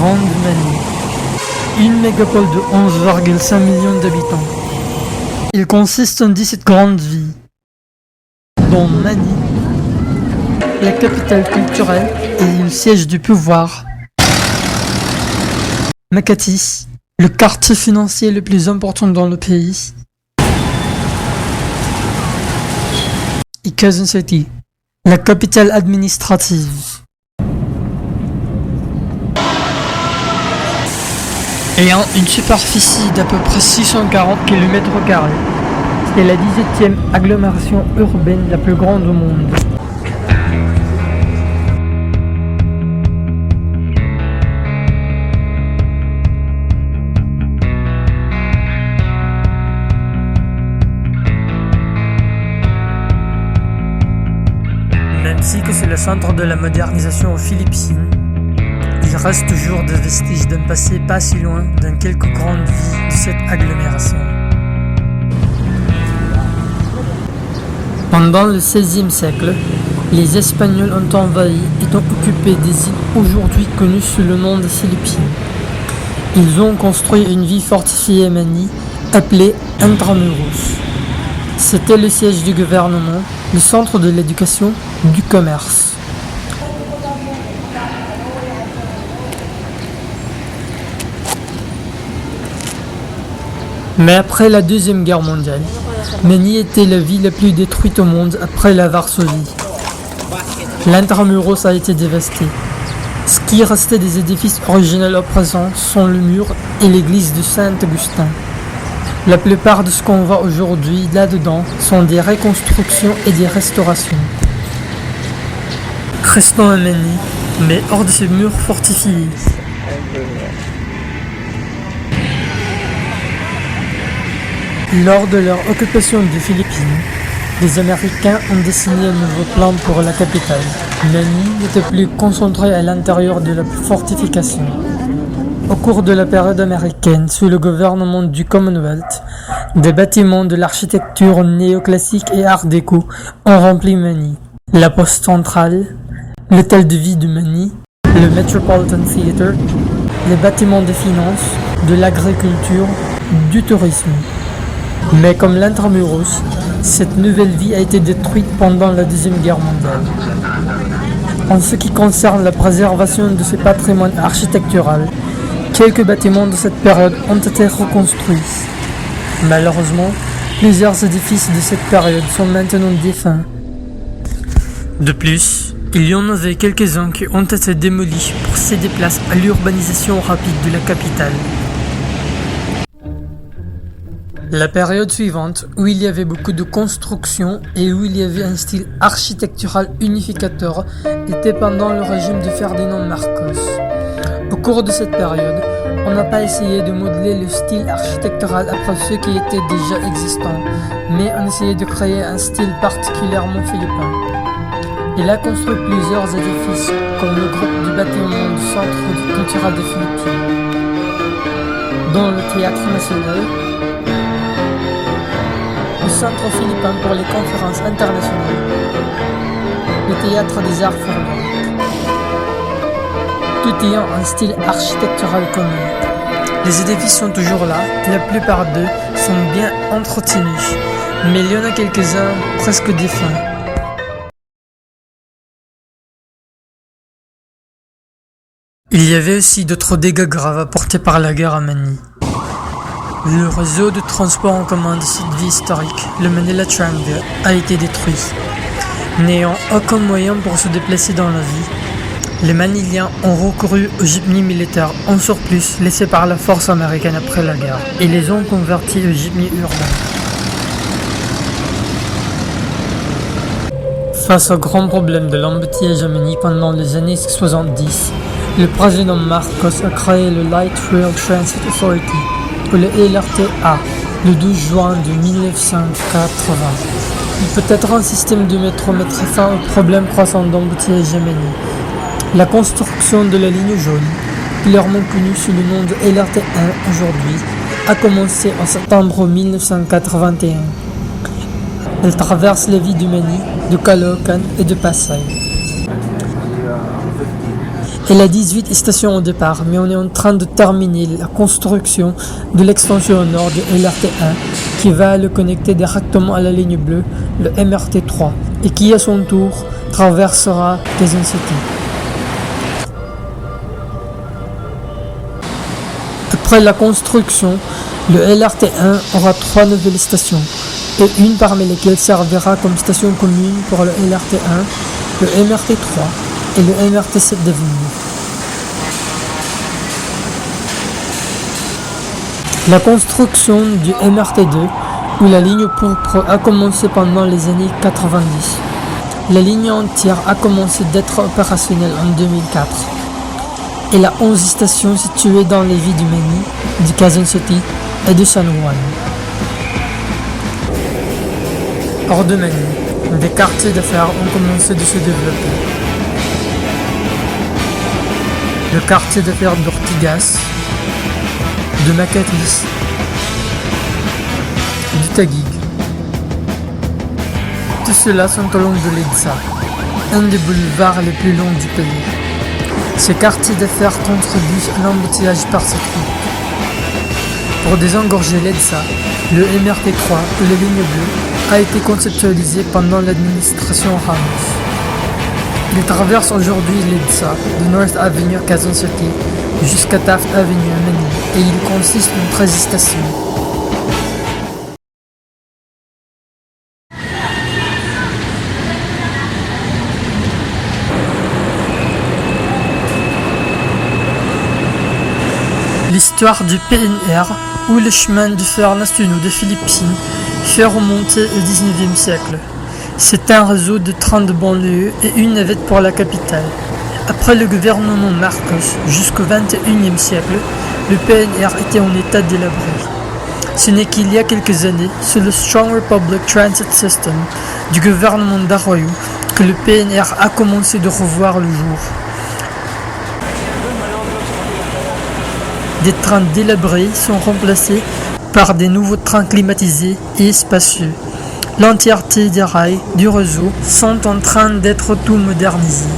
grande Mani, une mégapole de 11,5 millions d'habitants. Il consiste en 17 grandes villes, dont Mani, la capitale culturelle et le siège du pouvoir. Makati, le quartier financier le plus important dans le pays. Et Quezon City, la capitale administrative. Ayant une superficie d'à peu près 640 km², c'est la 17e agglomération urbaine la plus grande au monde. Même si que c'est le centre de la modernisation aux Philippines, il reste toujours des vestiges d'un passé pas si loin dans quelques grandes villes de cette agglomération. Pendant le XVIe siècle, les Espagnols ont envahi et ont occupé des îles aujourd'hui connues sous le nom des Philippines. Ils ont construit une ville fortifiée à Mani, appelée Intramuros. C'était le siège du gouvernement, le centre de l'éducation, du commerce. Mais après la Deuxième Guerre mondiale, Mani était la ville la plus détruite au monde après la Varsovie. L'Intramuros a été dévasté. Ce qui restait des édifices originels au présent sont le mur et l'église de Saint-Augustin. La plupart de ce qu'on voit aujourd'hui là-dedans sont des reconstructions et des restaurations. Restons à Mani, mais hors de ces murs fortifiés. Lors de leur occupation des Philippines, les Américains ont dessiné un nouveau plan pour la capitale. Mani n'était plus concentré à l'intérieur de la fortification. Au cours de la période américaine, sous le gouvernement du Commonwealth, des bâtiments de l'architecture néoclassique et art déco ont rempli Mani. La poste centrale, l'hôtel de ville de Mani, le Metropolitan Theatre, les bâtiments des finances, de l'agriculture, du tourisme. Mais comme l'Intramuros, cette nouvelle ville a été détruite pendant la Deuxième Guerre mondiale. En ce qui concerne la préservation de ce patrimoine architectural, quelques bâtiments de cette période ont été reconstruits. Malheureusement, plusieurs édifices de cette période sont maintenant défunts. De plus, il y en avait quelques-uns qui ont été démolis pour céder place à l'urbanisation rapide de la capitale. La période suivante, où il y avait beaucoup de constructions et où il y avait un style architectural unificateur, était pendant le régime de Ferdinand Marcos. Au cours de cette période, on n'a pas essayé de modeler le style architectural après ceux qui étaient déjà existants, mais on essayait de créer un style particulièrement philippin. Il a construit plusieurs édifices, comme le groupe du bâtiment du Centre culturel des Philippines, dont le Théâtre national, le Centre philippin pour les conférences internationales, le Théâtre des Arts folkloriques, tout ayant un style architectural commun. Les édifices sont toujours là, la plupart d'eux sont bien entretenus, mais il y en a quelques-uns presque défunts. Il y avait aussi d'autres dégâts graves apportés par la guerre à Mani. Le réseau de transport en commun de cette ville historique, le Manila Triangle, a été détruit. N'ayant aucun moyen pour se déplacer dans la ville, les Maniliens ont recouru aux jeepneys militaires en surplus laissés par la force américaine après la guerre et les ont convertis aux jeepneys urbains. Face au grand problème de l'embouteillage à Mani pendant les années 70, le président Marcos a créé le Light Rail Transit Authority, ou le LRTA, le 12 juin de 1980. Il peut être un système de métro mettre fin au problème croissant d'embouteillage à Mani. La construction de la ligne jaune, clairement connue sous le nom de LRT1 aujourd'hui, a commencé en septembre 1981. Elle traverse les villes de Mani, de Caloocan et de Pasay. Elle a 18 stations au départ, mais on est en train de terminer la construction de l'extension au nord du LRT1 qui va le connecter directement à la ligne bleue, le MRT3, et qui à son tour traversera Quezon City. Après la construction, le LRT1 aura 3 nouvelles stations, et une parmi lesquelles servira comme station commune pour le LRT1, le MRT3 et le MRT7 d'avenir. La construction du MRT2, où la ligne pourpre a commencé pendant les années 90. La ligne entière a commencé d'être opérationnelle en 2004. Elle a 11 stations situées dans les villes du Mani, du Quezon City et de San Juan. Hors de Mani, des quartiers d'affaires ont commencé de se développer. Le quartier d'affaires d'Ortigas, de Macatis, du Taguig. Tout cela sont au long de l'Edsa, un des boulevards les plus longs du pays. Ces quartiers d'affaires contribuent à l'embouteillage par cette route. Pour désengorger l'Edsa, le MRT3 ou la ligne bleue a été conceptualisé pendant l'administration Ramos. Il traverse aujourd'hui l'Edsa de North Avenue Quezon City jusqu'à Taft Avenue Mani et il consiste en 13 stations. L'histoire du PNR, ou le chemin de fer nationaux de Philippines, fait remonter au XIXe siècle. C'est un réseau de trains de banlieue et une navette pour la capitale. Après le gouvernement Marcos, jusqu'au XXIe siècle, le PNR était en état délabré. Ce n'est qu'il y a quelques années, sous le Strong Republic Transit System du gouvernement d'Arroyo, que le PNR a commencé de revoir le jour. Des trains délabrés sont remplacés par des nouveaux trains climatisés et spacieux. L'entièreté des rails du réseau sont en train d'être tout modernisés.